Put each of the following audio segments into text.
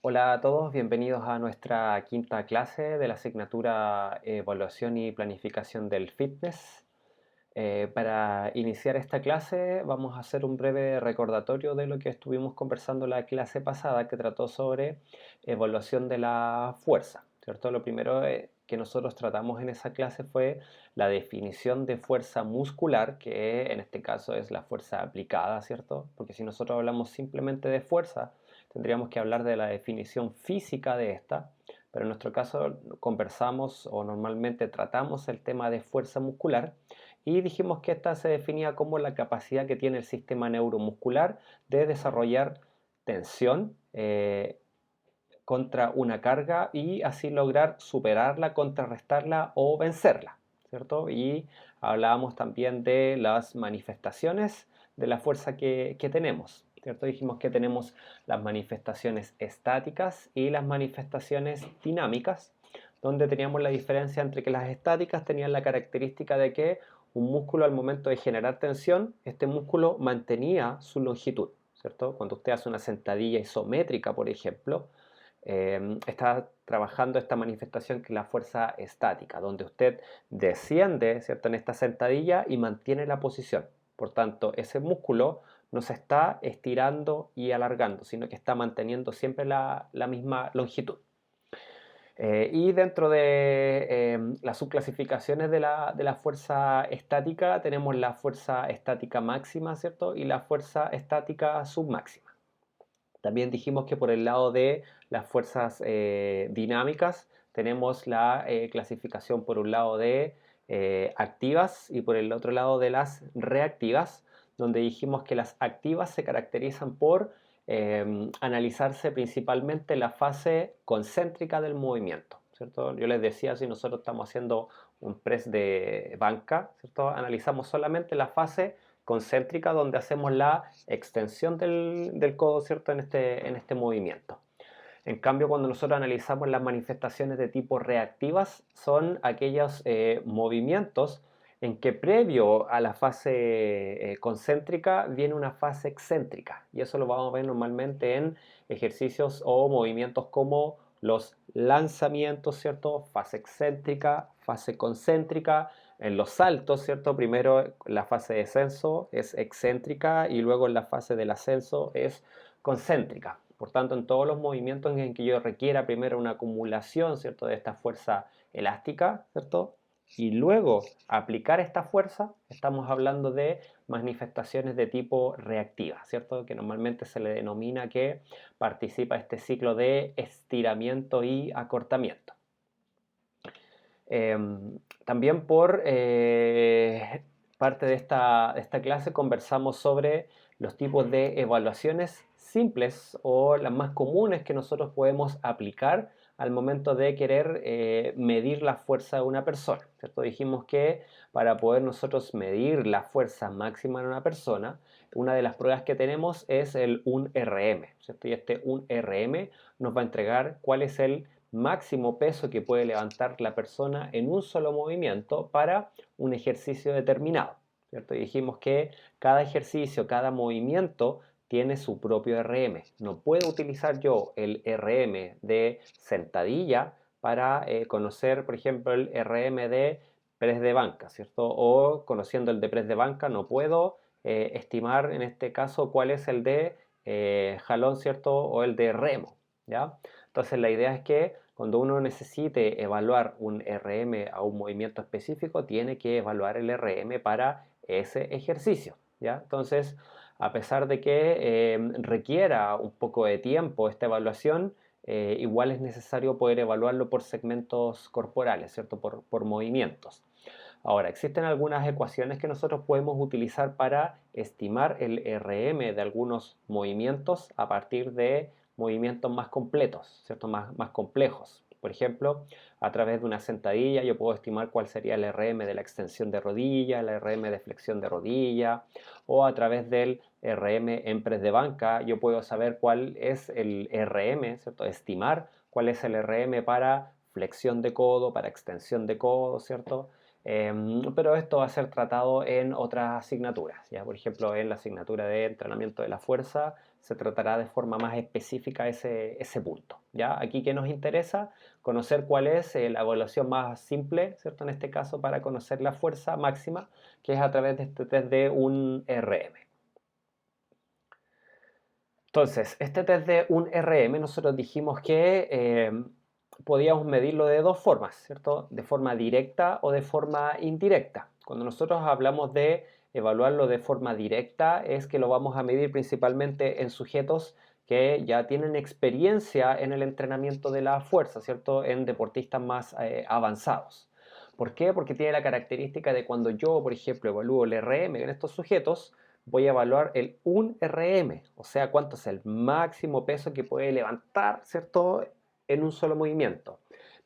Hola a todos, bienvenidos a nuestra quinta clase de la asignatura Evaluación y Planificación del Fitness. Para iniciar esta clase vamos a hacer un breve recordatorio de lo que estuvimos conversando la clase pasada que trató sobre evaluación de la fuerza, ¿cierto? Lo primero que nosotros tratamos en esa clase fue la definición de fuerza muscular, que en este caso es la fuerza aplicada, ¿cierto? Porque si nosotros hablamos simplemente de fuerza, tendríamos que hablar de la definición física de esta, pero en nuestro caso conversamos o normalmente tratamos el tema de fuerza muscular y dijimos que esta se definía como la capacidad que tiene el sistema neuromuscular de desarrollar tensión contra una carga y así lograr superarla, contrarrestarla o vencerla, ¿cierto? Y hablábamos también de las manifestaciones de la fuerza que tenemos, ¿cierto? Dijimos que tenemos las manifestaciones estáticas y las manifestaciones dinámicas, donde teníamos la diferencia entre que las estáticas tenían la característica de que un músculo al momento de generar tensión, este músculo mantenía su longitud, ¿cierto? Cuando usted hace una sentadilla isométrica, por ejemplo, está trabajando esta manifestación que es la fuerza estática, donde usted desciende, ¿cierto?, en esta sentadilla y mantiene la posición. Por tanto, ese músculo no se está estirando y alargando, sino que está manteniendo siempre la misma longitud. Y dentro de las subclasificaciones de la fuerza estática tenemos la fuerza estática máxima, ¿cierto? Y la fuerza estática submáxima. También dijimos que por el lado de las fuerzas dinámicas tenemos la clasificación por un lado de activas y por el otro lado de las reactivas, donde dijimos que las activas se caracterizan por analizarse principalmente la fase concéntrica del movimiento, ¿cierto? Yo les decía, si nosotros estamos haciendo un press de banca, ¿cierto? Analizamos solamente la fase concéntrica donde hacemos la extensión del codo, ¿cierto? En este movimiento. En cambio, cuando nosotros analizamos las manifestaciones de tipo reactivas, son aquellos movimientos en que previo a la fase concéntrica viene una fase excéntrica. Y eso lo vamos a ver normalmente en ejercicios o movimientos como los lanzamientos, ¿cierto? Fase excéntrica, fase concéntrica. En los saltos, ¿cierto? Primero la fase de descenso es excéntrica y luego en la fase del ascenso es concéntrica. Por tanto, en todos los movimientos en que yo requiera primero una acumulación, ¿cierto?, de esta fuerza elástica, ¿cierto?, y luego aplicar esta fuerza, estamos hablando de manifestaciones de tipo reactiva, ¿cierto?, que normalmente se le denomina que participa este ciclo de estiramiento y acortamiento. También por parte de esta clase conversamos sobre los tipos de evaluaciones simples o las más comunes que nosotros podemos aplicar al momento de querer medir la fuerza de una persona, ¿cierto? Dijimos que para poder nosotros medir la fuerza máxima de una persona, una de las pruebas que tenemos es el 1RM, ¿cierto? Y este 1RM nos va a entregar cuál es el máximo peso que puede levantar la persona en un solo movimiento para un ejercicio determinado, ¿cierto? Y dijimos que cada ejercicio, cada movimiento tiene su propio RM. No puedo utilizar yo el RM de sentadilla para conocer, por ejemplo, el RM de press de banca, ¿cierto? O conociendo el de press de banca no puedo estimar en este caso cuál es el de jalón, ¿cierto? O el de remo, ¿ya? Entonces la idea es que cuando uno necesite evaluar un RM a un movimiento específico, tiene que evaluar el RM para ese ejercicio, ¿ya? Entonces, a pesar de que requiera un poco de tiempo esta evaluación, igual es necesario poder evaluarlo por segmentos corporales, ¿cierto? Por movimientos. Ahora, existen algunas ecuaciones que nosotros podemos utilizar para estimar el RM de algunos movimientos a partir de movimientos más completos, ¿cierto? Más complejos. Por ejemplo, a través de una sentadilla yo puedo estimar cuál sería el RM de la extensión de rodilla, el RM de flexión de rodilla, o a través del RM en press de banca yo puedo saber cuál es el RM, ¿cierto? Estimar cuál es el RM para flexión de codo, para extensión de codo, ¿cierto? Pero esto va a ser tratado en otras asignaturas, ¿ya? Por ejemplo, en la asignatura de entrenamiento de la fuerza se tratará de forma más específica ese punto. ¿Ya? Aquí que nos interesa conocer cuál es la evaluación más simple, ¿cierto? En este caso para conocer la fuerza máxima, que es a través de este test de un RM. Entonces, este test de un RM nosotros dijimos que podíamos medirlo de dos formas, ¿cierto? De forma directa o de forma indirecta. Cuando nosotros hablamos de evaluarlo de forma directa es que lo vamos a medir principalmente en sujetos que ya tienen experiencia en el entrenamiento de la fuerza, ¿cierto? En deportistas más avanzados. ¿Por qué? Porque tiene la característica de cuando yo, por ejemplo, evalúo el RM en estos sujetos, voy a evaluar el 1 RM, o sea, cuánto es el máximo peso que puede levantar, ¿cierto? En un solo movimiento.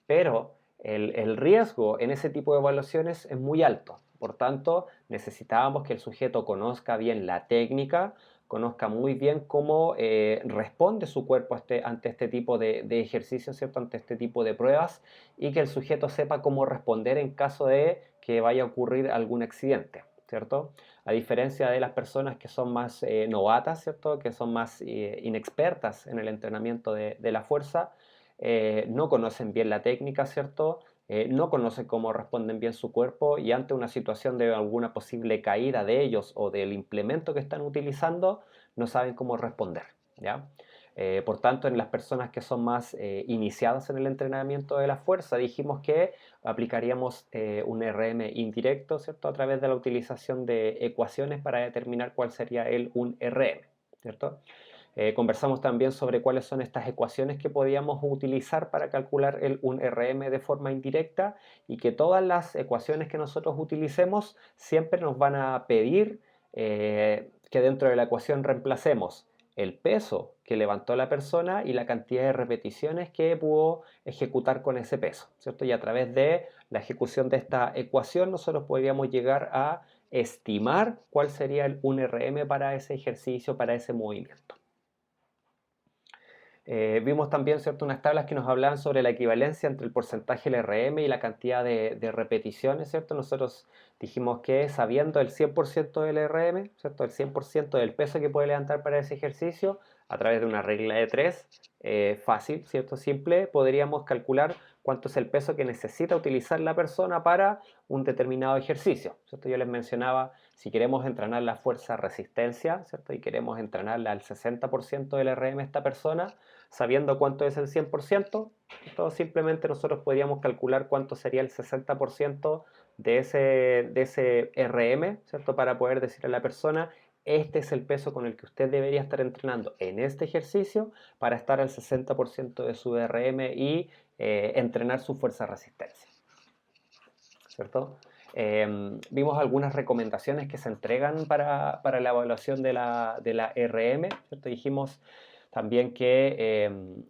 Pero el riesgo en ese tipo de evaluaciones es muy alto. Por tanto, necesitábamos que el sujeto conozca bien la técnica, conozca muy bien cómo responde su cuerpo ante este tipo de ejercicios, ¿cierto? Ante este tipo de pruebas, y que el sujeto sepa cómo responder en caso de que vaya a ocurrir algún accidente, ¿cierto? A diferencia de las personas que son más novatas, ¿cierto? Que son más inexpertas en el entrenamiento de la fuerza, no conocen bien la técnica, ¿cierto? No conocen cómo responden bien su cuerpo, y ante una situación de alguna posible caída de ellos o del implemento que están utilizando, no saben cómo responder, ¿ya? Por tanto, en las personas que son más iniciadas en el entrenamiento de la fuerza, dijimos que aplicaríamos un RM indirecto, ¿cierto? A través de la utilización de ecuaciones para determinar cuál sería un RM, ¿cierto? Conversamos también sobre cuáles son estas ecuaciones que podíamos utilizar para calcular un RM de forma indirecta, y que todas las ecuaciones que nosotros utilicemos siempre nos van a pedir que dentro de la ecuación reemplacemos el peso que levantó la persona y la cantidad de repeticiones que pudo ejecutar con ese peso, ¿cierto? Y a través de la ejecución de esta ecuación nosotros podríamos llegar a estimar cuál sería el 1RM para ese ejercicio, para ese movimiento. Vimos también, ¿cierto?, unas tablas que nos hablaban sobre la equivalencia entre el porcentaje del RM y la cantidad de repeticiones, ¿cierto? Nosotros dijimos que sabiendo el 100% del RM, ¿cierto?, el 100% del peso que puede levantar para ese ejercicio, a través de una regla de 3, fácil, ¿cierto?, simple, podríamos calcular cuánto es el peso que necesita utilizar la persona para un determinado ejercicio, ¿cierto? Yo les mencionaba, si queremos entrenar la fuerza resistencia, ¿cierto?, y queremos entrenarla al 60% del RM a esta persona, sabiendo cuánto es el 100%, entonces simplemente nosotros podríamos calcular cuánto sería el 60% de ese RM, ¿cierto? Para poder decirle a la persona, este es el peso con el que usted debería estar entrenando en este ejercicio para estar al 60% de su RM y entrenar su fuerza resistencia, ¿cierto? Vimos algunas recomendaciones que se entregan para la evaluación de la RM, ¿cierto? Dijimos también que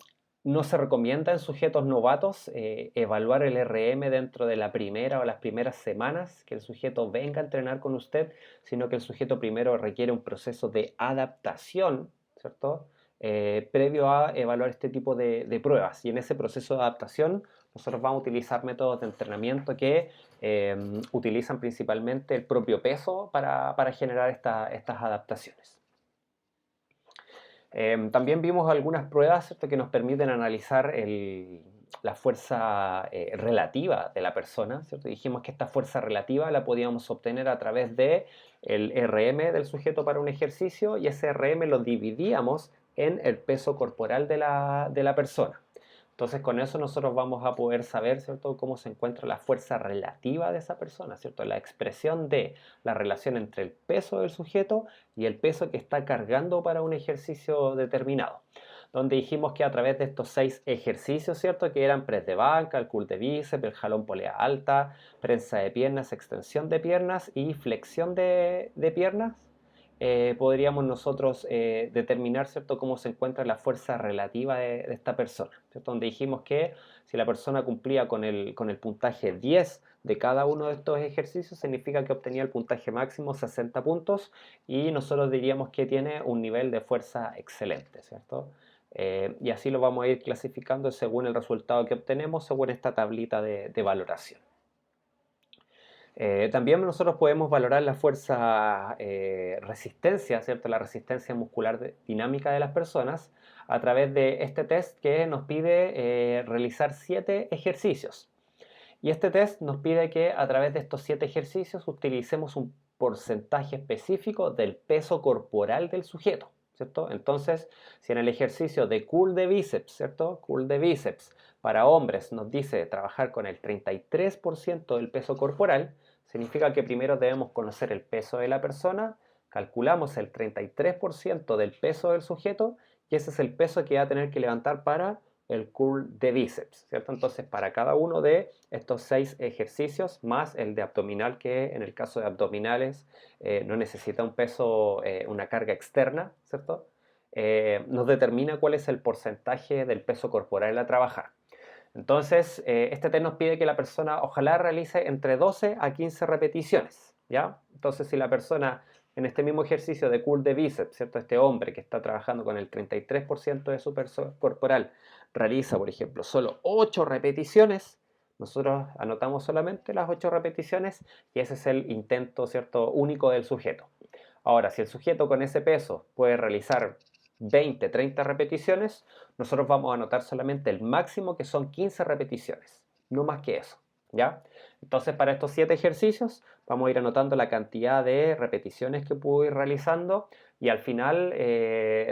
no se recomienda en sujetos novatos evaluar el RM dentro de la primera o las primeras semanas que el sujeto venga a entrenar con usted, sino que el sujeto primero requiere un proceso de adaptación, ¿cierto? Previo a evaluar este tipo de pruebas. Y en ese proceso de adaptación nosotros vamos a utilizar métodos de entrenamiento que utilizan principalmente el propio peso para generar estas adaptaciones. También vimos algunas pruebas, ¿cierto?, que nos permiten analizar la fuerza relativa de la persona, ¿cierto? Dijimos que esta fuerza relativa la podíamos obtener a través de el RM del sujeto para un ejercicio, y ese RM lo dividíamos en el peso corporal de la persona. Entonces, con eso nosotros vamos a poder saber, ¿cierto?, cómo se encuentra la fuerza relativa de esa persona, ¿cierto? La expresión de la relación entre el peso del sujeto y el peso que está cargando para un ejercicio determinado. Donde dijimos que a través de estos 6 ejercicios, ¿cierto?, que eran press de banca, el curl de bíceps, el jalón polea alta, prensa de piernas, extensión de piernas y flexión de piernas, podríamos nosotros determinar, ¿cierto?, cómo se encuentra la fuerza relativa de esta persona, ¿cierto? Donde dijimos que si la persona cumplía con el puntaje 10 de cada uno de estos ejercicios, significa que obtenía el puntaje máximo 60 puntos, y nosotros diríamos que tiene un nivel de fuerza excelente, ¿cierto? Y así lo vamos a ir clasificando según el resultado que obtenemos, según esta tablita de valoración. También nosotros podemos valorar la fuerza resistencia, ¿cierto? La resistencia muscular dinámica de las personas a través de este test que nos pide realizar 7 ejercicios. Y este test nos pide que a través de estos 7 ejercicios utilicemos un porcentaje específico del peso corporal del sujeto, ¿cierto? Entonces, si en el ejercicio de curl de bíceps, ¿cierto? Curl de bíceps para hombres nos dice trabajar con el 33% del peso corporal, significa que primero debemos conocer el peso de la persona, calculamos el 33% del peso del sujeto y ese es el peso que va a tener que levantar para el curl de bíceps, ¿cierto? Entonces, para cada uno de estos 6 ejercicios, más el de abdominal, que en el caso de abdominales no necesita un peso, una carga externa, ¿cierto? Nos determina cuál es el porcentaje del peso corporal a trabajar. Entonces, este test nos pide que la persona ojalá realice entre 12 a 15 repeticiones, ¿ya? Entonces, si la persona en este mismo ejercicio de curl de bíceps, ¿cierto? Este hombre que está trabajando con el 33% de su peso corporal realiza, por ejemplo, solo 8 repeticiones, nosotros anotamos solamente las 8 repeticiones y ese es el intento, ¿cierto? Único del sujeto. Ahora, si el sujeto con ese peso puede realizar 20, 30 repeticiones, nosotros vamos a anotar solamente el máximo que son 15 repeticiones, no más que eso, ¿ya? Entonces para estos 7 ejercicios vamos a ir anotando la cantidad de repeticiones que puedo ir realizando y al final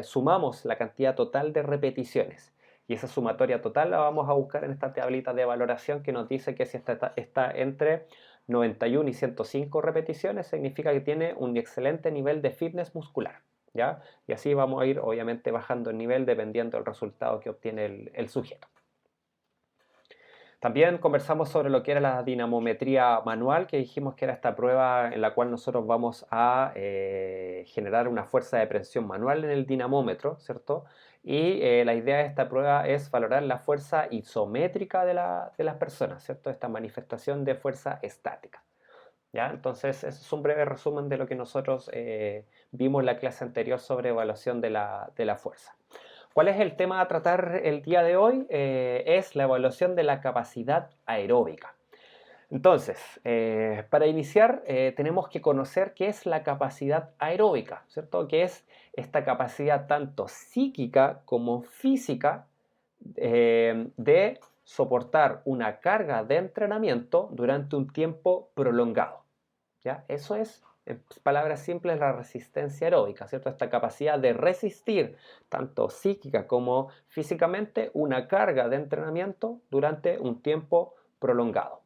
sumamos la cantidad total de repeticiones. Y esa sumatoria total la vamos a buscar en esta tablita de valoración que nos dice que si está entre 91 y 105 repeticiones, significa que tiene un excelente nivel de fitness muscular, ¿ya? Y así vamos a ir obviamente bajando el nivel dependiendo del resultado que obtiene el sujeto. También conversamos sobre lo que era la dinamometría manual, que dijimos que era esta prueba en la cual nosotros vamos a generar una fuerza de presión manual en el dinamómetro, ¿cierto? Y la idea de esta prueba es valorar la fuerza isométrica de las personas, ¿cierto? Esta manifestación de fuerza estática, ¿ya? Entonces, ese es un breve resumen de lo que nosotros vimos en la clase anterior sobre evaluación de la fuerza. ¿Cuál es el tema a tratar el día de hoy? Es la evaluación de la capacidad aeróbica. Entonces, para iniciar, tenemos que conocer qué es la capacidad aeróbica, ¿cierto? ¿Qué es esta capacidad tanto psíquica como física de soportar una carga de entrenamiento durante un tiempo prolongado? ¿Ya? Eso es, en palabras simples, la resistencia aeróbica, ¿cierto? Esta capacidad de resistir, tanto psíquica como físicamente, una carga de entrenamiento durante un tiempo prolongado.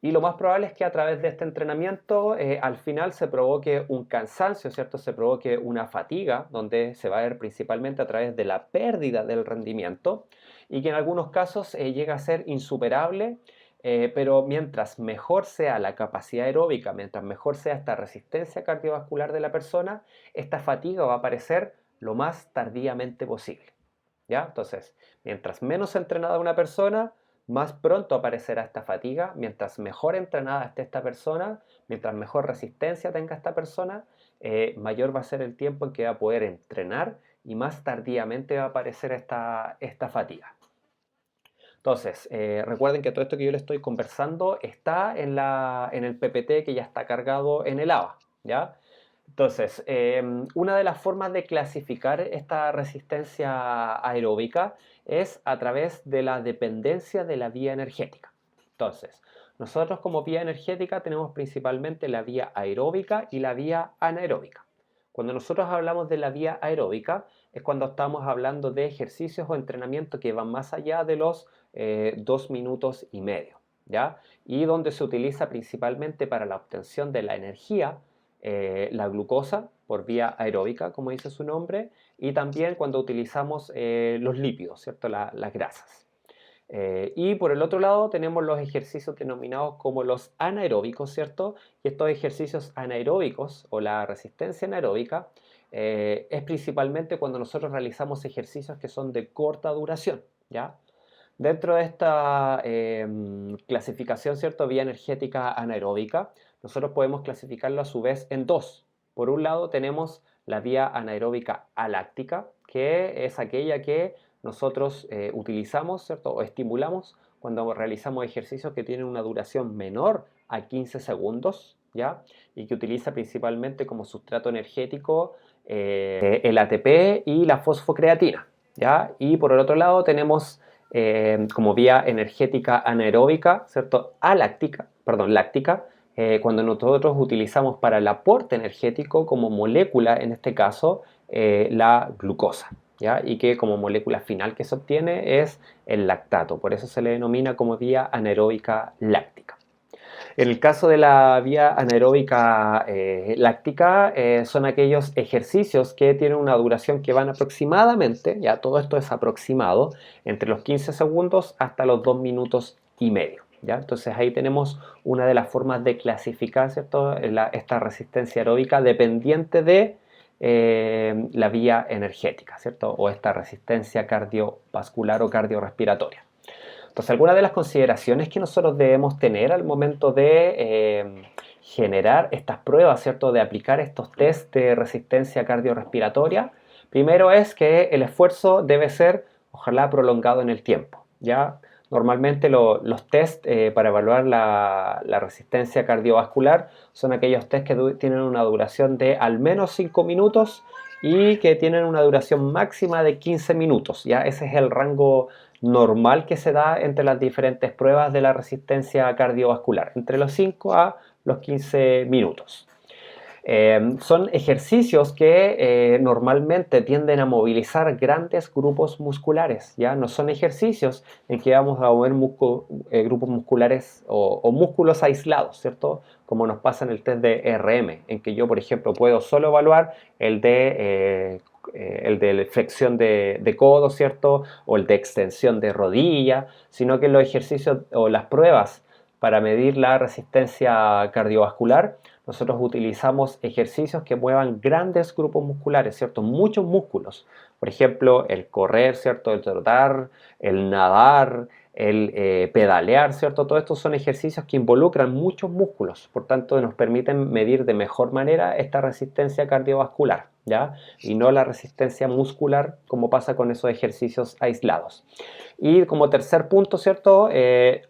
Y lo más probable es que a través de este entrenamiento al final se provoque un cansancio, ¿cierto? Se provoque una fatiga, donde se va a ver principalmente a través de la pérdida del rendimiento y que en algunos casos llega a ser insuperable, pero mientras mejor sea la capacidad aeróbica, mientras mejor sea esta resistencia cardiovascular de la persona, esta fatiga va a aparecer lo más tardíamente posible, ¿ya? Entonces, mientras menos entrenada una persona, más pronto aparecerá esta fatiga. Mientras mejor entrenada esté esta persona, mientras mejor resistencia tenga esta persona, mayor va a ser el tiempo en que va a poder entrenar y más tardíamente va a aparecer esta fatiga. Entonces, recuerden que todo esto que yo les estoy conversando está en el PPT que ya está cargado en el AVA, ¿ya? Entonces, una de las formas de clasificar esta resistencia aeróbica es a través de la dependencia de la vía energética. Entonces, nosotros como vía energética tenemos principalmente la vía aeróbica y la vía anaeróbica. Cuando nosotros hablamos de la vía aeróbica es cuando estamos hablando de ejercicios o entrenamiento que van más allá de los 2 minutos y medio, ¿ya? Y donde se utiliza principalmente para la obtención de la energía la glucosa por vía aeróbica, como dice su nombre, y también cuando utilizamos los lípidos, ¿cierto? Las grasas. Y por el otro lado tenemos los ejercicios denominados como los anaeróbicos, ¿cierto? Y estos ejercicios anaeróbicos o la resistencia anaeróbica es principalmente cuando nosotros realizamos ejercicios que son de corta duración, ¿ya? Dentro de esta clasificación, ¿cierto? Vía energética anaeróbica, nosotros podemos clasificarlo a su vez en dos. Por un lado tenemos la vía anaeróbica aláctica, que es aquella que nosotros utilizamos, ¿cierto? O estimulamos cuando realizamos ejercicios que tienen una duración menor a 15 segundos, ¿ya? Y que utiliza principalmente como sustrato energético el ATP y la fosfocreatina, ¿ya? Y por el otro lado tenemos como vía energética anaeróbica, ¿cierto? Láctica, cuando nosotros utilizamos para el aporte energético como molécula, en este caso, la glucosa, ¿ya? Y que como molécula final que se obtiene es el lactato, por eso se le denomina como vía anaeróbica láctica. En el caso de la vía anaeróbica láctica, son aquellos ejercicios que tienen una duración que van aproximadamente, ya todo esto es aproximado, entre los 15 segundos hasta los 2 minutos y medio. ¿Ya? Entonces ahí tenemos una de las formas de clasificar, ¿cierto? Esta resistencia aeróbica dependiente de la vía energética, ¿cierto? O esta resistencia cardiovascular o cardiorrespiratoria. Entonces, algunas de las consideraciones que nosotros debemos tener al momento de generar estas pruebas, ¿cierto? De aplicar estos test de resistencia cardiorrespiratoria, primero es que el esfuerzo debe ser, ojalá, prolongado en el tiempo, ¿ya? Normalmente los test para evaluar la resistencia cardiovascular son aquellos test que tienen una duración de al menos 5 minutos y que tienen una duración máxima de 15 minutos, ¿ya? Ese es el rango normal que se da entre las diferentes pruebas de la resistencia cardiovascular, entre los 5 a los 15 minutos. Son ejercicios que normalmente tienden a movilizar grandes grupos musculares, ¿ya? No son ejercicios en que vamos a mover grupos musculares o músculos aislados, ¿cierto? Como nos pasa en el test de RM, en que yo, por ejemplo, puedo solo evaluar el de flexión de codo, ¿cierto? O el de extensión de rodilla, sino que los ejercicios o las pruebas para medir la resistencia cardiovascular, nosotros utilizamos ejercicios que muevan grandes grupos musculares, ¿cierto? Muchos músculos. Por ejemplo, el correr, ¿cierto? El trotar, el nadar, el pedalear, ¿cierto? Todos estos son ejercicios que involucran muchos músculos, por tanto nos permiten medir de mejor manera esta resistencia cardiovascular, ¿ya? Y no la resistencia muscular como pasa con esos ejercicios aislados. Y como tercer punto, ¿cierto?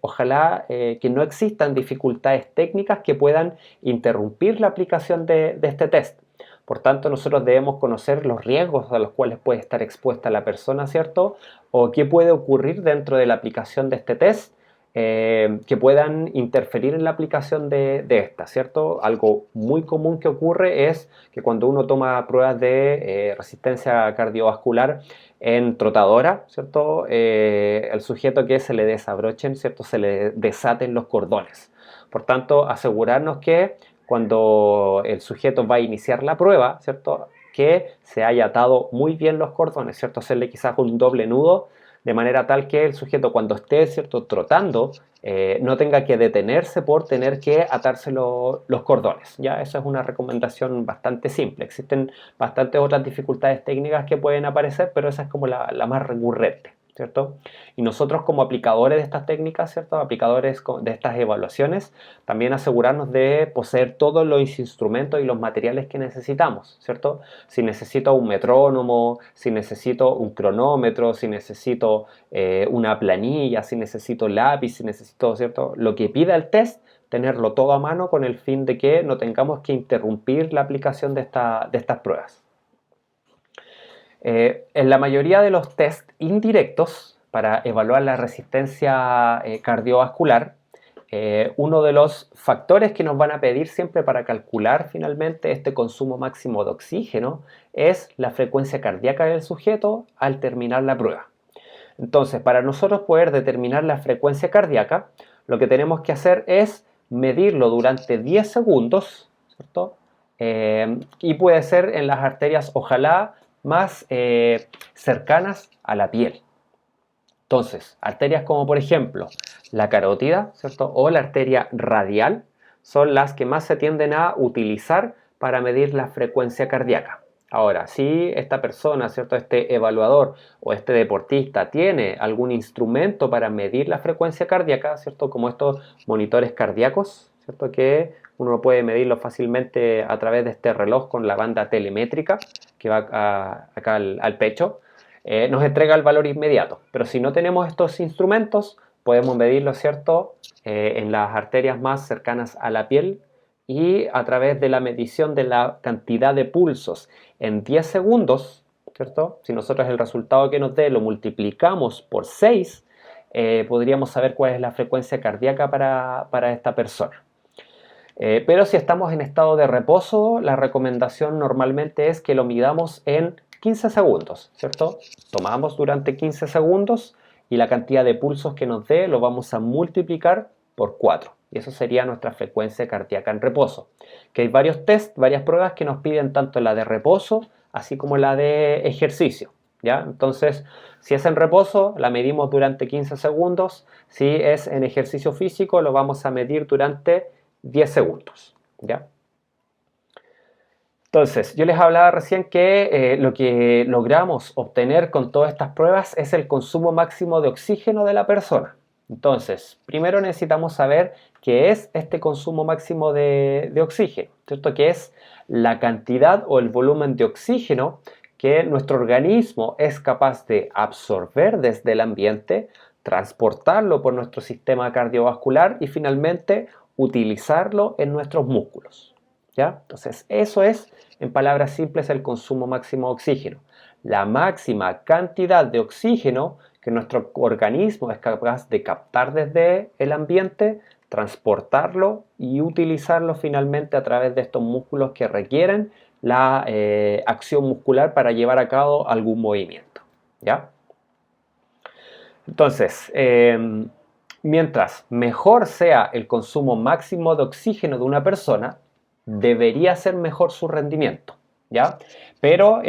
Ojalá que no existan dificultades técnicas que puedan interrumpir la aplicación de este test. Por tanto, nosotros debemos conocer los riesgos a los cuales puede estar expuesta la persona, ¿cierto? O qué puede ocurrir dentro de la aplicación de este test que puedan interferir en la aplicación de esta, ¿cierto? Algo muy común que ocurre es que cuando uno toma pruebas de resistencia cardiovascular en trotadora, ¿cierto? El sujeto que se le desabrochen, ¿cierto? Se le desaten los cordones. Por tanto, asegurarnos que cuando el sujeto va a iniciar la prueba, ¿cierto? Que se haya atado muy bien los cordones, ¿cierto? Hacerle quizás un doble nudo de manera tal que el sujeto cuando esté, ¿cierto? Trotando no tenga que detenerse por tener que atarse los cordones, ¿ya? Esa es una recomendación bastante simple. Existen bastantes otras dificultades técnicas que pueden aparecer, pero esa es como la más recurrente, ¿cierto? Y nosotros como aplicadores de estas técnicas, ¿cierto? Aplicadores de estas evaluaciones, también asegurarnos de poseer todos los instrumentos y los materiales que necesitamos, ¿cierto? Si necesito un metrónomo, si necesito un cronómetro, si necesito una planilla, si necesito lápiz, si necesito, ¿cierto? Lo que pida el test, tenerlo todo a mano con el fin de que no tengamos que interrumpir la aplicación de estas pruebas. En la mayoría de los test indirectos para evaluar la resistencia cardiovascular, uno de los factores que nos van a pedir siempre para calcular finalmente este consumo máximo de oxígeno es la frecuencia cardíaca del sujeto al terminar la prueba. Entonces, para nosotros poder determinar la frecuencia cardíaca, lo que tenemos que hacer es medirlo durante 10 segundos, ¿cierto? Y puede ser en las arterias, ojalá, más cercanas a la piel. Entonces, arterias como por ejemplo la carótida, ¿cierto? O la arteria radial son las que más se tienden a utilizar para medir la frecuencia cardíaca. Ahora, si esta persona, ¿cierto? Este evaluador o este deportista tiene algún instrumento para medir la frecuencia cardíaca, ¿cierto? Como estos monitores cardíacos, ¿cierto? Que uno puede medirlo fácilmente a través de este reloj con la banda telemétrica que va acá al pecho. Nos entrega el valor inmediato. Pero si no tenemos estos instrumentos, podemos medirlo, ¿cierto? En las arterias más cercanas a la piel y a través de la medición de la cantidad de pulsos en 10 segundos, ¿cierto? Si nosotros el resultado que nos dé lo multiplicamos por 6, podríamos saber cuál es la frecuencia cardíaca para esta persona. Pero si estamos en estado de reposo, la recomendación normalmente es que lo midamos en 15 segundos, ¿cierto? Tomamos durante 15 segundos y la cantidad de pulsos que nos dé lo vamos a multiplicar por 4. Y eso sería nuestra frecuencia cardíaca en reposo. Que hay varios test, varias pruebas que nos piden tanto la de reposo así como la de ejercicio, ¿ya? Entonces, si es en reposo, la medimos durante 15 segundos. Si es en ejercicio físico, lo vamos a medir durante 10 segundos, ¿ya? Entonces, yo les hablaba recién que lo que logramos obtener con todas estas pruebas es el consumo máximo de oxígeno de la persona. Entonces, primero necesitamos saber qué es este consumo máximo de oxígeno, ¿cierto? Que es la cantidad o el volumen de oxígeno que nuestro organismo es capaz de absorber desde el ambiente, transportarlo por nuestro sistema cardiovascular y finalmente utilizarlo en nuestros músculos, ¿ya? Entonces, eso es, en palabras simples, el consumo máximo de oxígeno. La máxima cantidad de oxígeno que nuestro organismo es capaz de captar desde el ambiente, transportarlo y utilizarlo finalmente a través de estos músculos que requieren la acción muscular para llevar a cabo algún movimiento, ¿ya? Entonces, mientras mejor sea el consumo máximo de oxígeno de una persona, debería ser mejor su rendimiento, ¿ya? Pero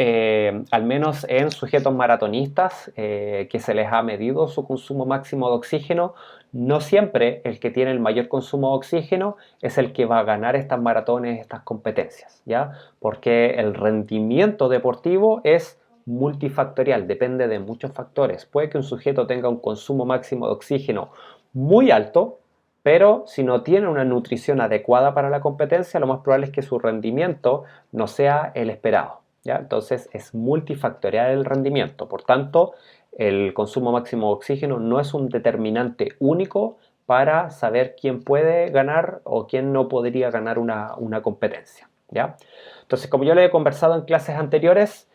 al menos en sujetos maratonistas que se les ha medido su consumo máximo de oxígeno, no siempre el que tiene el mayor consumo de oxígeno es el que va a ganar estas maratones, estas competencias, ¿ya? Porque el rendimiento deportivo es multifactorial, depende de muchos factores. Puede que un sujeto tenga un consumo máximo de oxígeno muy alto, pero si no tiene una nutrición adecuada para la competencia, lo más probable es que su rendimiento no sea el esperado, ¿ya? Entonces es multifactorial el rendimiento. Por tanto, el consumo máximo de oxígeno no es un determinante único para saber quién puede ganar o quién no podría ganar una competencia, ¿ya? Entonces, como yo le he conversado en clases anteriores,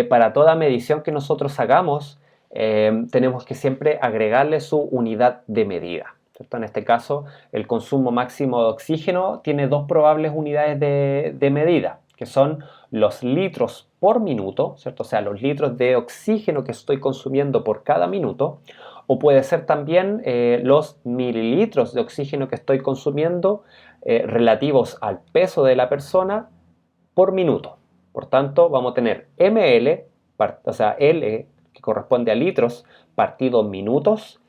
para toda medición que nosotros hagamos, tenemos que siempre agregarle su unidad de medida, ¿cierto? En este caso, el consumo máximo de oxígeno tiene dos probables unidades de medida, que son los litros por minuto, ¿cierto? O sea, los litros de oxígeno que estoy consumiendo por cada minuto, o puede ser también los mililitros de oxígeno que estoy consumiendo relativos al peso de la persona por minuto. Por tanto, vamos a tener ml, o sea, L, que corresponde a litros, partido en minutos,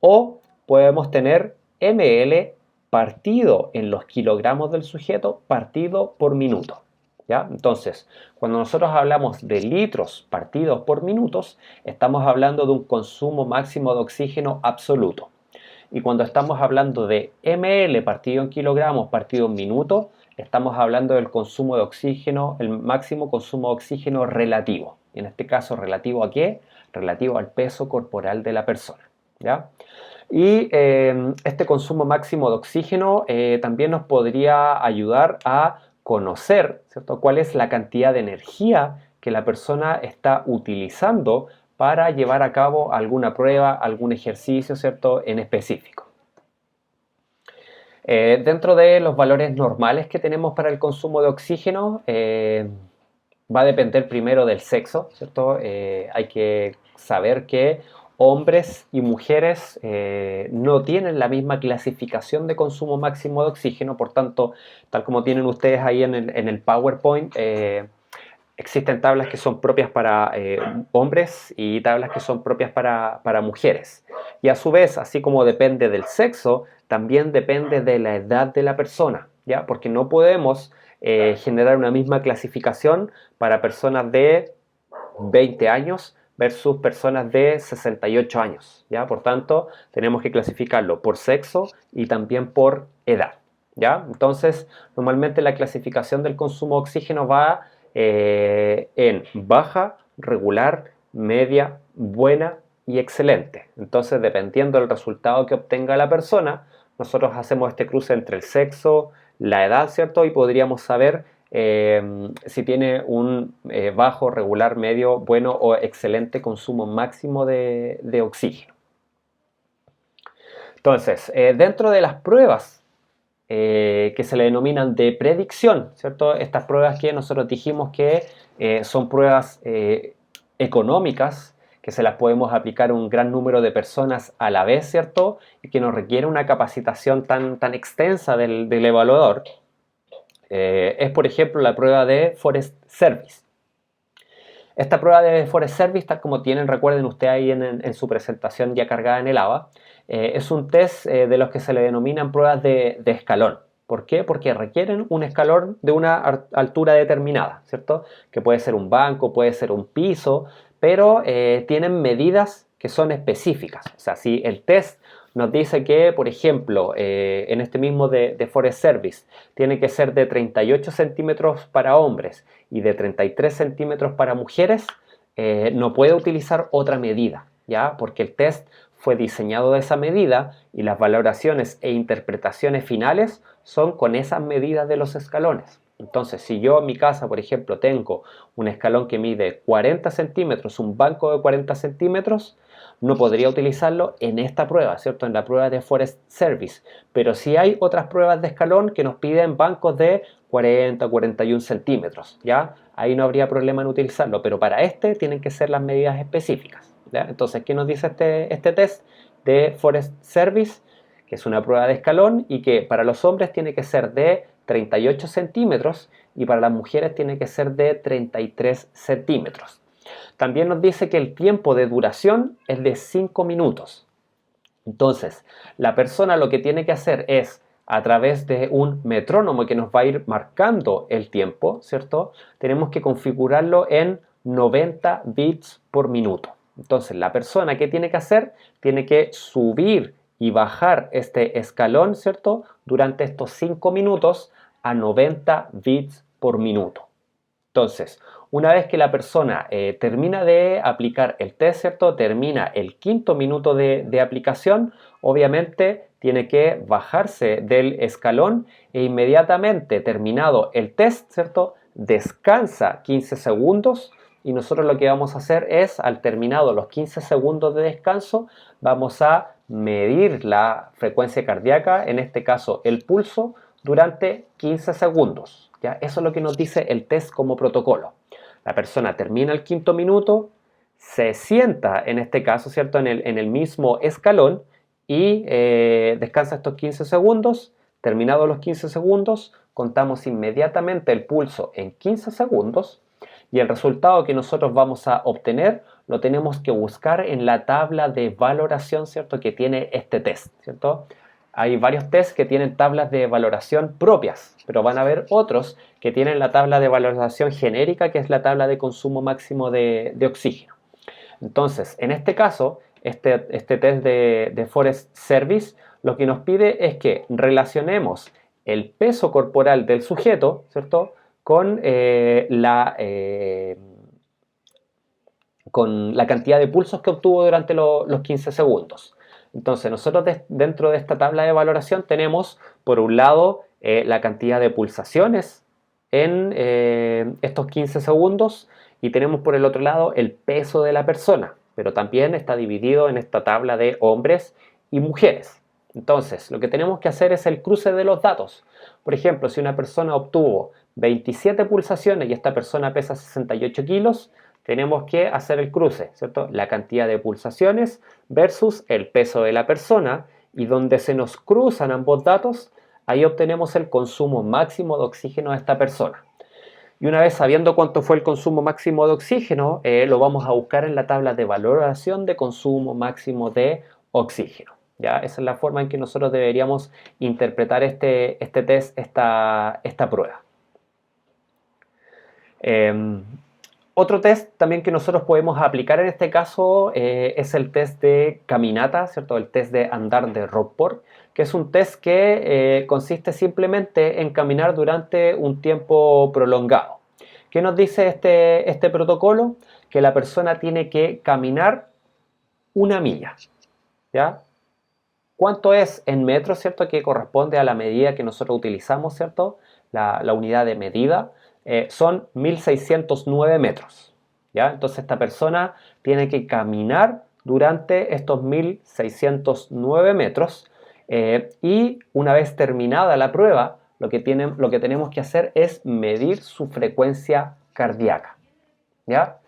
o podemos tener ml partido en los kilogramos del sujeto, partido por minuto, ¿ya? Entonces, cuando nosotros hablamos de litros partidos por minutos, estamos hablando de un consumo máximo de oxígeno absoluto. Y cuando estamos hablando de ml partido en kilogramos partido en minuto, estamos hablando del consumo de oxígeno, el máximo consumo de oxígeno relativo. Y en este caso, ¿relativo a qué? Relativo al peso corporal de la persona, ¿ya? Y este consumo máximo de oxígeno también nos podría ayudar a conocer, ¿cierto?, cuál es la cantidad de energía que la persona está utilizando para llevar a cabo alguna prueba, algún ejercicio, ¿cierto?, en específico. Dentro de los valores normales que tenemos para el consumo de oxígeno, va a depender primero del sexo, ¿cierto? Hay que saber que hombres y mujeres no tienen la misma clasificación de consumo máximo de oxígeno, por tanto, tal como tienen ustedes ahí en el PowerPoint, existen tablas que son propias para hombres y tablas que son propias para mujeres. Y a su vez, así como depende del sexo, también depende de la edad de la persona, ¿ya? Porque no podemos generar una misma clasificación para personas de 20 años versus personas de 68 años, ¿ya? Por tanto, tenemos que clasificarlo por sexo y también por edad, ¿ya? Entonces, normalmente la clasificación del consumo de oxígeno va en baja, regular, media, buena y excelente. Entonces, dependiendo del resultado que obtenga la persona, nosotros hacemos este cruce entre el sexo, la edad, ¿cierto? Y podríamos saber si tiene un bajo, regular, medio, bueno o excelente consumo máximo de oxígeno. Entonces, dentro de las pruebas que se le denominan de predicción, ¿cierto? Estas pruebas que nosotros dijimos que son pruebas económicas, que se las podemos aplicar a un gran número de personas a la vez, ¿cierto? Y que no requiere una capacitación tan extensa del evaluador. Es, por ejemplo, la prueba de Forest Service. Esta prueba de Forest Service, tal como tienen, recuerden ustedes ahí en su presentación ya cargada en el ABA, es un test de los que se le denominan pruebas de escalón. ¿Por qué? Porque requieren un escalón de una altura determinada, ¿cierto? Que puede ser un banco, puede ser un piso, pero tienen medidas que son específicas. O sea, si el test nos dice que, por ejemplo, en este mismo de Forest Service, tiene que ser de 38 centímetros para hombres y de 33 centímetros para mujeres, no puede utilizar otra medida, ¿ya? Porque el test fue diseñado de esa medida y las valoraciones e interpretaciones finales son con esas medidas de los escalones. Entonces, si yo en mi casa, por ejemplo, tengo un escalón que mide 40 centímetros, un banco de 40 centímetros, no podría utilizarlo en esta prueba, ¿cierto? En la prueba de Forest Service. Pero sí hay otras pruebas de escalón que nos piden bancos de 40, 41 centímetros, ¿ya? Ahí no habría problema en utilizarlo, pero para este tienen que ser las medidas específicas, ¿ya? Entonces, ¿qué nos dice este test de Forest Service? Que es una prueba de escalón y que para los hombres tiene que ser de 38 centímetros y para las mujeres tiene que ser de 33 centímetros. También nos dice que el tiempo de duración es de 5 minutos. Entonces, la persona lo que tiene que hacer es, a través de un metrónomo que nos va a ir marcando el tiempo, ¿cierto? Tenemos que configurarlo en 90 bits por minuto. Entonces, la persona, ¿qué tiene que hacer? Tiene que subir y bajar este escalón, ¿cierto? Durante estos 5 minutos a 90 bits por minuto. Entonces, una vez que la persona termina de aplicar el test, ¿cierto? Termina el quinto minuto de aplicación, obviamente tiene que bajarse del escalón e inmediatamente terminado el test, ¿cierto? Descansa 15 segundos y nosotros lo que vamos a hacer es, al terminado los 15 segundos de descanso, vamos a medir la frecuencia cardíaca, en este caso el pulso, durante 15 segundos. ¿Ya? Eso es lo que nos dice el test como protocolo. La persona termina el quinto minuto, se sienta en este caso, ¿cierto? En el mismo escalón y descansa estos 15 segundos. Terminados los 15 segundos, contamos inmediatamente el pulso en 15 segundos y el resultado que nosotros vamos a obtener lo tenemos que buscar en la tabla de valoración, ¿cierto? Que tiene este test, ¿cierto? Hay varios tests que tienen tablas de valoración propias, pero van a haber otros que tienen la tabla de valoración genérica, que es la tabla de consumo máximo de oxígeno. Entonces, en este caso, este test de Forest Service lo que nos pide es que relacionemos el peso corporal del sujeto, ¿cierto?, con la cantidad de pulsos que obtuvo durante los 15 segundos. Entonces, nosotros dentro de esta tabla de valoración tenemos, por un lado, la cantidad de pulsaciones en estos 15 segundos y tenemos por el otro lado el peso de la persona, pero también está dividido en esta tabla de hombres y mujeres. Entonces, lo que tenemos que hacer es el cruce de los datos. Por ejemplo, si una persona obtuvo 27 pulsaciones y esta persona pesa 68 kilos, tenemos que hacer el cruce, ¿cierto? La cantidad de pulsaciones versus el peso de la persona, y donde se nos cruzan ambos datos, ahí obtenemos el consumo máximo de oxígeno de esta persona. Y una vez sabiendo cuánto fue el consumo máximo de oxígeno, lo vamos a buscar en la tabla de valoración de consumo máximo de oxígeno. ¿Ya? Esa es la forma en que nosotros deberíamos interpretar este test, esta prueba. Otro test también que nosotros podemos aplicar en este caso es el test de caminata, ¿cierto? El test de andar de Rockport, que es un test que consiste simplemente en caminar durante un tiempo prolongado. ¿Qué nos dice este protocolo? Que la persona tiene que caminar una milla, ¿ya? ¿Cuánto es en metros, cierto? Que corresponde a la medida que nosotros utilizamos, ¿cierto? La unidad de medida son 1609 metros, ¿ya? Entonces esta persona tiene que caminar durante estos 1609 metros y una vez terminada la prueba, lo que tenemos que hacer es medir su frecuencia cardíaca, ¿ya?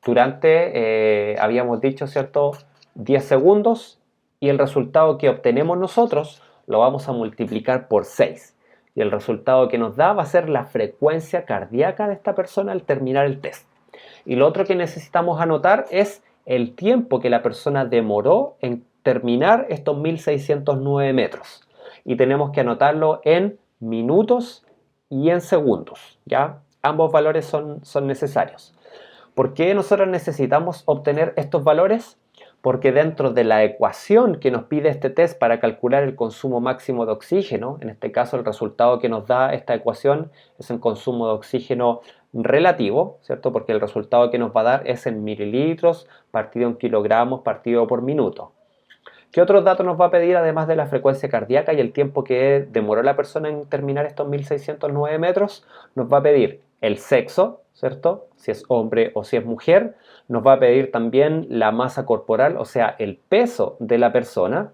Durante, habíamos dicho, ¿cierto? 10 segundos y el resultado que obtenemos nosotros lo vamos a multiplicar por 6. Y el resultado que nos da va a ser la frecuencia cardíaca de esta persona al terminar el test. Y lo otro que necesitamos anotar es el tiempo que la persona demoró en terminar estos 1609 metros. Y tenemos que anotarlo en minutos y en segundos, ¿ya? Ambos valores son necesarios. ¿Por qué nosotros necesitamos obtener estos valores? Porque dentro de la ecuación que nos pide este test para calcular el consumo máximo de oxígeno, en este caso el resultado que nos da esta ecuación es un consumo de oxígeno relativo, ¿cierto? Porque el resultado que nos va a dar es en mililitros partido en kilogramos partido por minuto. ¿Qué otros datos nos va a pedir además de la frecuencia cardíaca y el tiempo que demoró la persona en terminar estos 1609 metros? Nos va a pedir el sexo, ¿cierto? Si es hombre o si es mujer. Nos va a pedir también la masa corporal, o sea, el peso de la persona.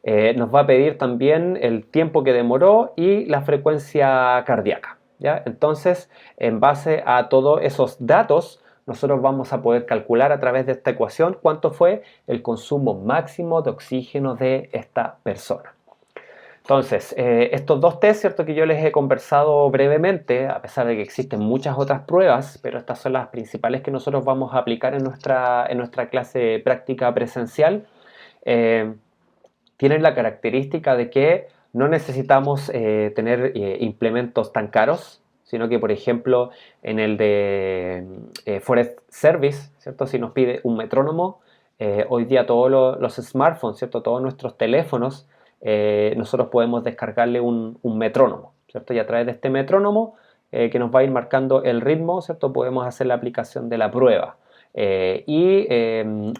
Nos va a pedir también el tiempo que demoró y la frecuencia cardíaca, ¿ya? Entonces, en base a todos esos datos, nosotros vamos a poder calcular a través de esta ecuación cuánto fue el consumo máximo de oxígeno de esta persona. Entonces, estos dos test, ¿cierto? Que yo les he conversado brevemente, a pesar de que existen muchas otras pruebas, pero estas son las principales que nosotros vamos a aplicar en nuestra clase práctica presencial, tienen la característica de que no necesitamos tener implementos tan caros, sino que, por ejemplo, en el de Forest Service, ¿cierto? Si nos pide un metrónomo, hoy día todos los smartphones, ¿cierto? Todos nuestros teléfonos, nosotros podemos descargarle un metrónomo, ¿cierto? Y a través de este metrónomo que nos va a ir marcando el ritmo, ¿cierto? Podemos hacer la aplicación de la prueba y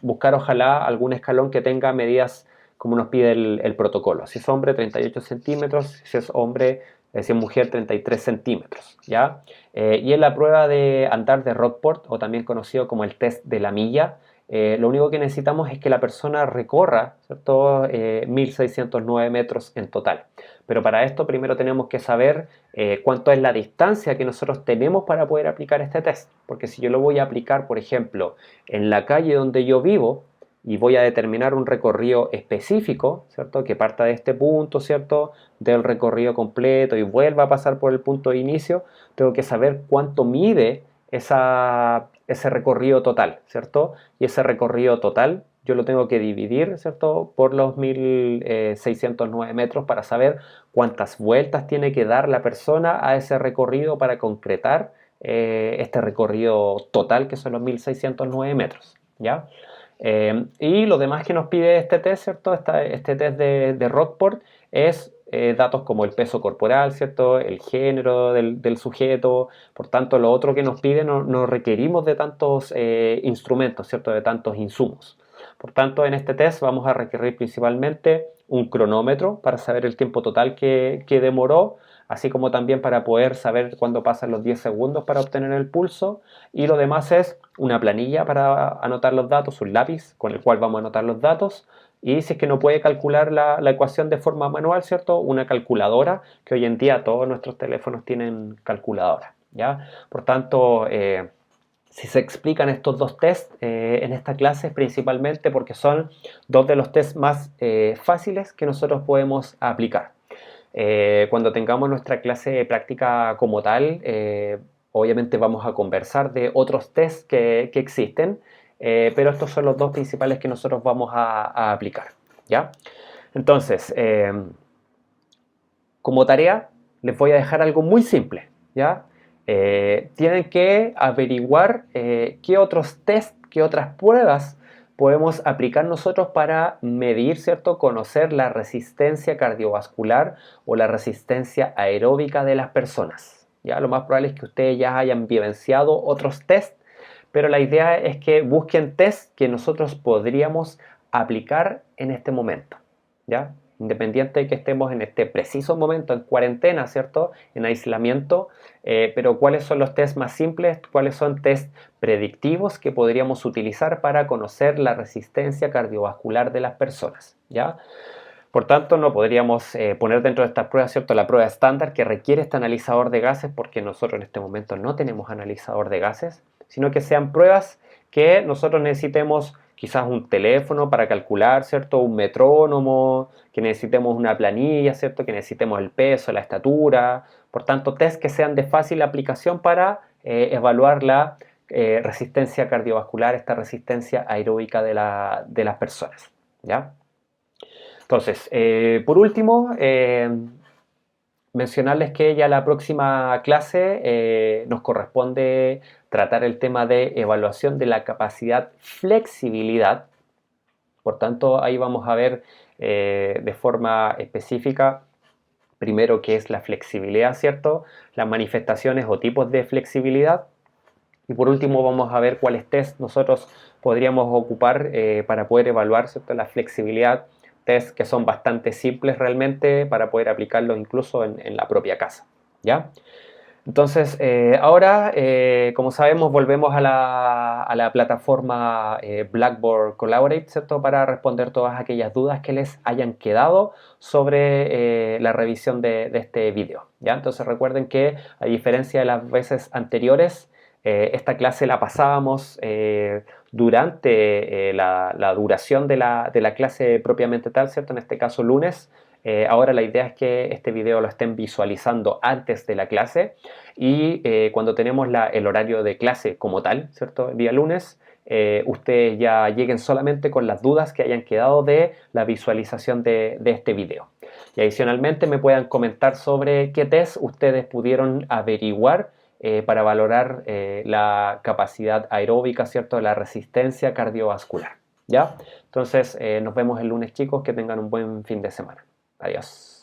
buscar ojalá algún escalón que tenga medidas como nos pide el protocolo. Si es hombre, 38 centímetros, si es hombre, si es mujer, 33 centímetros, ¿ya? Y en la prueba de andar de Rockport, o también conocido como el test de la milla, lo único que necesitamos es que la persona recorra, ¿cierto? 1609 metros en total. Pero para esto primero tenemos que saber cuánto es la distancia que nosotros tenemos para poder aplicar este test. Porque si yo lo voy a aplicar, por ejemplo, en la calle donde yo vivo, y voy a determinar un recorrido específico, ¿cierto? Que parta de este punto, ¿cierto? Del recorrido completo y vuelva a pasar por el punto de inicio, tengo que saber cuánto mide ese recorrido total, ¿cierto? Y ese recorrido total yo lo tengo que dividir, ¿cierto? Por los 1609 metros para saber cuántas vueltas tiene que dar la persona a ese recorrido para concretar este recorrido total que son los 1609 metros, ¿ya? Y lo demás que nos pide este test, ¿cierto? Este test de Rockport es datos como el peso corporal, ¿cierto? El género del sujeto. Por tanto, lo otro que nos pide no requerimos de tantos instrumentos, ¿cierto? De tantos insumos. Por tanto, en este test vamos a requerir principalmente un cronómetro para saber el tiempo total que demoró, así como también para poder saber cuándo pasan los 10 segundos para obtener el pulso. Y lo demás es una planilla para anotar los datos, un lápiz con el cual vamos a anotar los datos. Y si es que no puede calcular la ecuación de forma manual, ¿cierto? Una calculadora, que hoy en día todos nuestros teléfonos tienen calculadora, ¿ya? Por tanto, si se explican estos dos tests en esta clase principalmente porque son dos de los tests más fáciles que nosotros podemos aplicar. Cuando tengamos nuestra clase práctica como tal, obviamente vamos a conversar de otros tests que existen, pero estos son los dos principales que nosotros vamos a aplicar, ¿ya? Entonces, como tarea, les voy a dejar algo muy simple, ¿ya? Tienen que averiguar qué otros test, qué otras pruebas podemos aplicar nosotros para medir, ¿cierto? Conocer la resistencia cardiovascular o la resistencia aeróbica de las personas, ¿ya? Lo más probable es que ustedes ya hayan vivenciado otros test, pero la idea es que busquen test que nosotros podríamos aplicar en este momento, ¿ya? Independiente de que estemos en este preciso momento en cuarentena, ¿cierto? En aislamiento, pero ¿cuáles son los test más simples? ¿Cuáles son test predictivos que podríamos utilizar para conocer la resistencia cardiovascular de las personas, ¿ya? Por tanto, no podríamos poner dentro de estas pruebas, ¿cierto?, la prueba estándar que requiere este analizador de gases, porque nosotros en este momento no tenemos analizador de gases, sino que sean pruebas que nosotros necesitemos quizás un teléfono para calcular, ¿cierto?, un metrónomo, que necesitemos una planilla, ¿cierto?, que necesitemos el peso, la estatura. Por tanto, test que sean de fácil aplicación para evaluar la resistencia cardiovascular, esta resistencia aeróbica de las personas, ¿ya? Entonces, por último, mencionarles que ya la próxima clase nos corresponde tratar el tema de evaluación de la capacidad flexibilidad. Por tanto, ahí vamos a ver de forma específica, primero, qué es la flexibilidad, ¿cierto? Las manifestaciones o tipos de flexibilidad. Y por último, vamos a ver cuáles test nosotros podríamos ocupar para poder evaluar, ¿cierto?, la flexibilidad. Test que son bastante simples realmente para poder aplicarlos incluso en la propia casa, ¿ya? Entonces, ahora, como sabemos, volvemos a la plataforma Blackboard Collaborate, ¿cierto?, para responder todas aquellas dudas que les hayan quedado sobre la revisión de este video, ¿ya? Entonces recuerden que, a diferencia de las veces anteriores, esta clase la pasábamos durante la duración de la clase propiamente tal, ¿cierto? En este caso lunes. Ahora la idea es que este video lo estén visualizando antes de la clase y cuando tenemos el horario de clase como tal, ¿cierto? El día lunes, ustedes ya lleguen solamente con las dudas que hayan quedado de la visualización de este video. Y adicionalmente me puedan comentar sobre qué test ustedes pudieron averiguar para valorar la capacidad aeróbica, ¿cierto?, la resistencia cardiovascular, ¿ya? Entonces, nos vemos el lunes, chicos, que tengan un buen fin de semana. Adiós.